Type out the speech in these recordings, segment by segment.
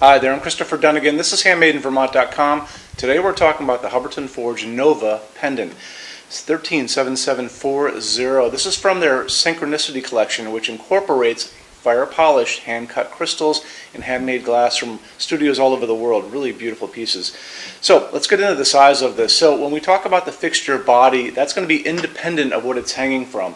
Hi there, I'm Christopher Dunnigan. This is HandmadeInVermont.com. Today we're talking about the Hubbardton Forge Nova Pendant. It's 137740. This is from their Synchronicity collection, which incorporates fire-polished, hand-cut crystals and handmade glass from studios all over the world. Really beautiful pieces. So let's get into the size of this. So when we talk about the fixture body, that's going to be independent of what it's hanging from.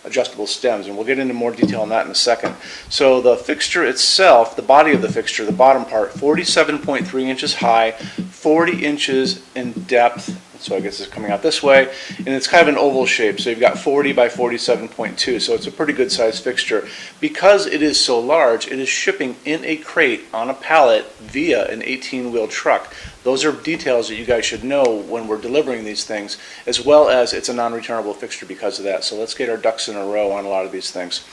Adjustable stems, and we'll get into more detail on that in a second. So the fixture itself, the body of the fixture, the bottom part, 47.3 inches high, 40 inches in depth, so I guess it's coming out this way, and it's kind of an oval shape, so you've got 40 by 47.2, so it's a pretty good size fixture. Because it is so large, it is shipping in a crate on a pallet via an 18-wheel truck. Those are details that you guys should know when we're delivering these things, as well as it's a non-returnable fixture because of that. So let's get our ducks in a row on a lot of these things.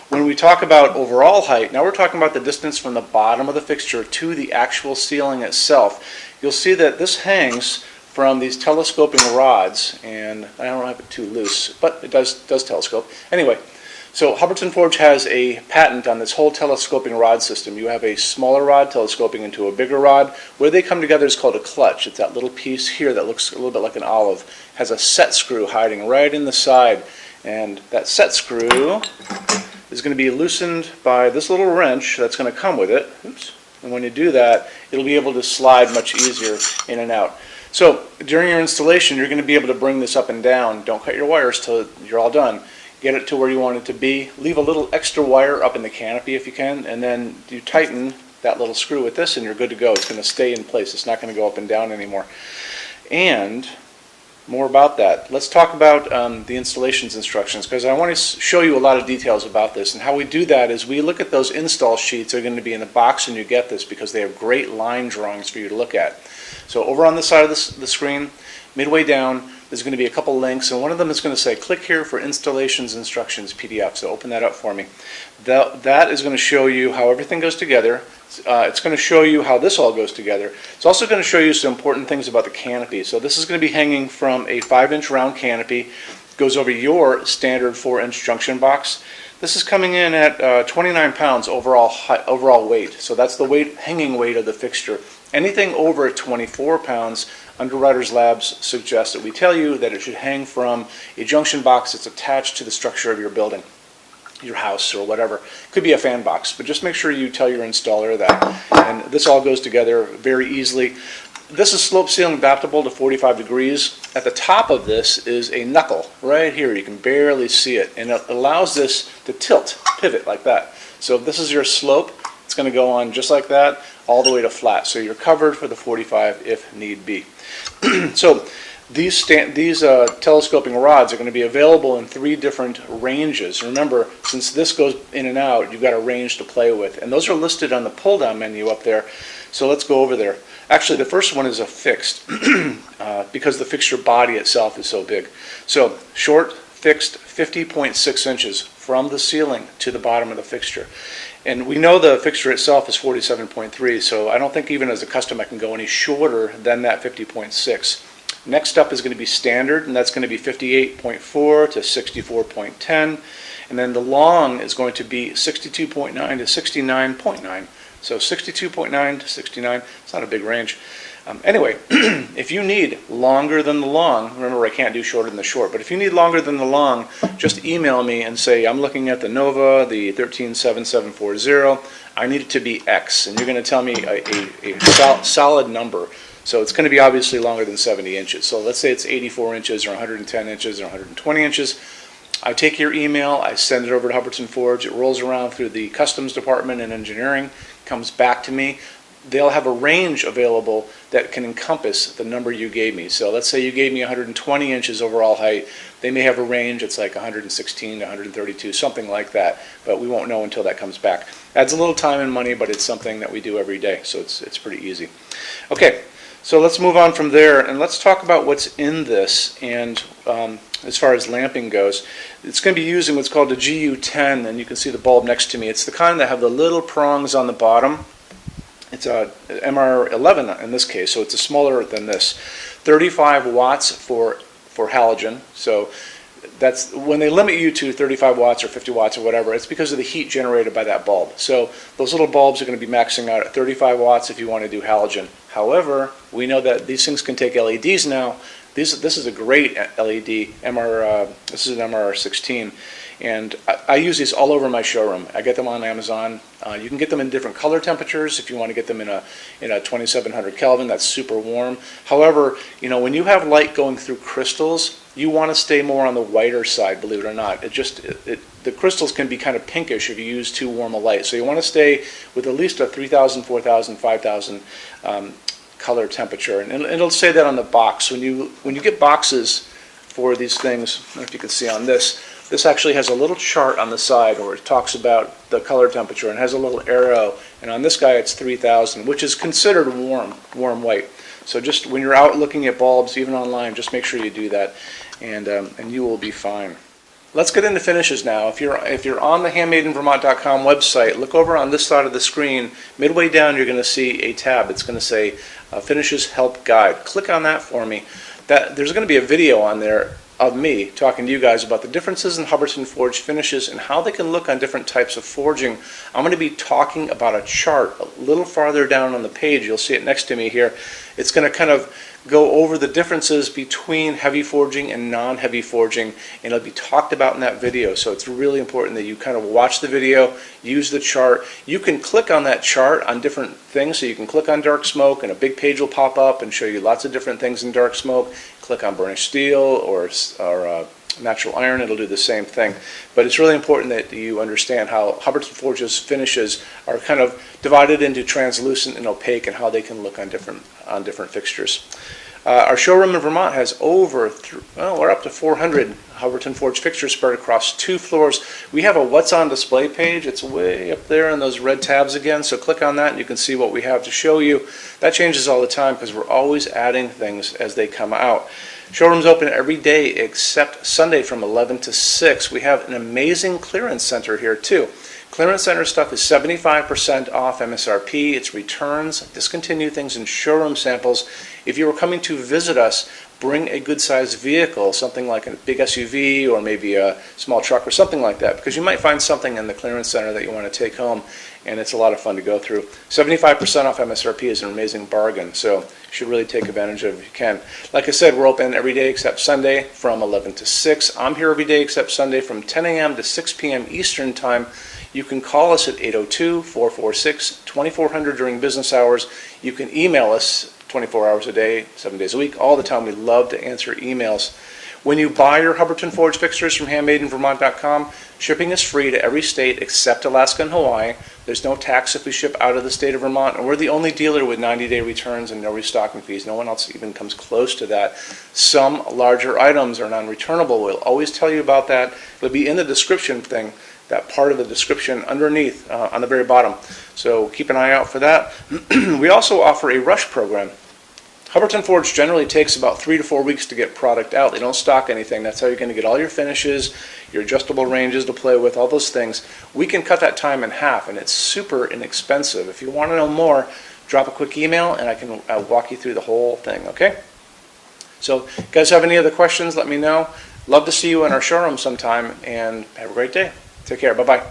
When we talk about overall height, now we're talking about the distance from the bottom of the fixture to the actual ceiling itself. You'll see that this hangs from these telescoping rods, and I don't have it too loose, but it does telescope. Anyway, so Hubbardton Forge has a patent on this whole telescoping rod system. You have a smaller rod telescoping into a bigger rod. Where they come together is called a clutch. It's that little piece here that looks a little bit like an olive. Has a set screw hiding right in the side, and that set screw is going to be loosened by this little wrench that's going to come with it. Oops. And when you do that, it'll be able to slide much easier in and out. So during your installation, you're going to be able to bring this up and down. Don't cut your wires till you're all done. Get it to where you want it to be. Leave a little extra wire up in the canopy if you can, and then you tighten that little screw with this and you're good to go. It's going to stay in place. It's not going to go up and down anymore. And more about that. Let's talk about the installations instructions, because I want to show you a lot of details about this. And how we do that is we look at those install sheets. They're going to be in the box when you get this, because they have great line drawings for you to look at. So over on the side of the screen, midway down, there's going to be a couple links, and one of them is going to say click here for installations instructions PDF. So open that up for me. That is going to show you how everything goes together. It's going to show you how this all goes together. It's also going to show you some important things about the canopy. So this is going to be hanging from a 5-inch round canopy. Goes over your standard 4-inch junction box. This is coming in at 29 pounds overall weight. So that's the hanging weight of the fixture. Anything over 24 pounds, Underwriters Labs suggests that we tell you that it should hang from a junction box that's attached to the structure of your building, your house or whatever. Could be a fan box, but just make sure you tell your installer that. And this all goes together very easily. This is slope ceiling adaptable to 45 degrees. At the top of this is a knuckle right here. You can barely see it, and it allows this to pivot like that. So if this is your slope, it's going to go on just like that all the way to flat. So you're covered for the 45 if need be. So these telescoping rods are going to be available in 3 different ranges. Remember, since this goes in and out, you've got a range to play with. And those are listed on the pull-down menu up there. So let's go over there. Actually, the first one is a fixed, because the fixture body itself is so big. So short, fixed, 50.6 inches from the ceiling to the bottom of the fixture. And we know the fixture itself is 47.3, so I don't think even as a custom I can go any shorter than that 50.6. Next up is going to be standard, and that's going to be 58.4 to 64.10. And then the long is going to be 62.9 to 69.9. So 62.9 to 69, it's not a big range. Anyway, if you need longer than the long, remember I can't do shorter than the short, but if you need longer than the long, just email me and say, I'm looking at the Nova, the 137740, I need it to be X, and you're going to tell me a solid number. So it's going to be obviously longer than 70 inches. So let's say it's 84 inches or 110 inches or 120 inches. I take your email, I send it over to Hubbardton Forge, it rolls around through the customs department and engineering, comes back to me. They'll have a range available that can encompass the number you gave me. So let's say you gave me 120 inches overall height. They may have a range, it's like 116 to 132, something like that. But we won't know until that comes back. Adds a little time and money, but it's something that we do every day, so it's pretty easy. Okay, so let's move on from there, and let's talk about what's in this. And as far as lamping goes, it's going to be using what's called a GU10, and you can see the bulb next to me. It's the kind that have the little prongs on the bottom. It's a MR11 in this case, so it's smaller than this. 35 watts for halogen, so that's when they limit you to 35 watts or 50 watts or whatever, it's because of the heat generated by that bulb. So those little bulbs are going to be maxing out at 35 watts if you want to do halogen. However, we know that these things can take LEDs now. This is a great LED, this is an MRR16, and I use these all over my showroom. I get them on Amazon. You can get them in different color temperatures if you want to get them in a 2700 Kelvin. That's super warm. However, when you have light going through crystals, you want to stay more on the whiter side, believe it or not. The crystals can be kind of pinkish if you use too warm a light. So you want to stay with at least a 3000, 4000, 5000 color temperature, and it'll say that on the box. When you get boxes for these things, I don't know if you can see on this actually has a little chart on the side where it talks about the color temperature and has a little arrow, and on this guy it's 3000, which is considered warm white. So just when you're out looking at bulbs, even online, just make sure you do that, and you will be fine. Let's get into finishes now. If you're on the HandmadeInVermont.com website, look over on this side of the screen. Midway down, you're going to see a tab. It's going to say Finishes Help Guide. Click on that for me. There's going to be a video on there of me talking to you guys about the differences in Hubbardton forged finishes and how they can look on different types of forging. I'm going to be talking about a chart a little farther down on the page. You'll see it next to me here. It's going to kind of go over the differences between heavy forging and non-heavy forging, and it'll be talked about in that video. So it's really important that you kind of watch the video, use the chart. You can click on that chart on different things. So you can click on dark smoke and a big page will pop up and show you lots of different things in dark smoke. Click on burnished steel or natural iron, it'll do the same thing. But it's really important that you understand how Hubbardton Forge's finishes are kind of divided into translucent and opaque and how they can look on different fixtures. Our showroom in Vermont has we're up to 400 Hubbardton Forge fixtures spread across 2 floors. We have a What's on Display page. It's way up there in those red tabs again, so click on that and you can see what we have to show you. That changes all the time because we're always adding things as they come out. Showroom's open every day except Sunday from 11 to 6. We have an amazing clearance center here too. Clearance center stuff is 75% off MSRP. It's returns, discontinued things, and showroom samples. If you were coming to visit us, bring a good-sized vehicle, something like a big SUV or maybe a small truck or something like that, because you might find something in the clearance center that you want to take home, and it's a lot of fun to go through. 75% off MSRP is an amazing bargain, so you should really take advantage of it if you can. Like I said, we're open every day except Sunday from 11 to 6. I'm here every day except Sunday from 10 a.m. to 6 p.m. Eastern Time. You can call us at 802-446-2400 during business hours. You can email us 24 hours a day, 7 days a week, all the time. We love to answer emails. When you buy your Hubbardton Forge fixtures from HandmadeInVermont.com, shipping is free to every state except Alaska and Hawaii. There's no tax if we ship out of the state of Vermont, and we're the only dealer with 90-day returns and no restocking fees. No one else even comes close to that. Some larger items are non-returnable. We'll always tell you about that. It'll be in the description thing, that part of the description underneath on the very bottom. So keep an eye out for that. We also offer a rush program. Hubbardton Forge generally takes about 3 to 4 weeks to get product out. They don't stock anything. That's how you're going to get all your finishes, your adjustable ranges to play with, all those things. We can cut that time in half, and it's super inexpensive. If you want to know more, drop a quick email, and I can walk you through the whole thing, okay? So, if you guys have any other questions, let me know. Love to see you in our showroom sometime, and have a great day. Take care. Bye-bye.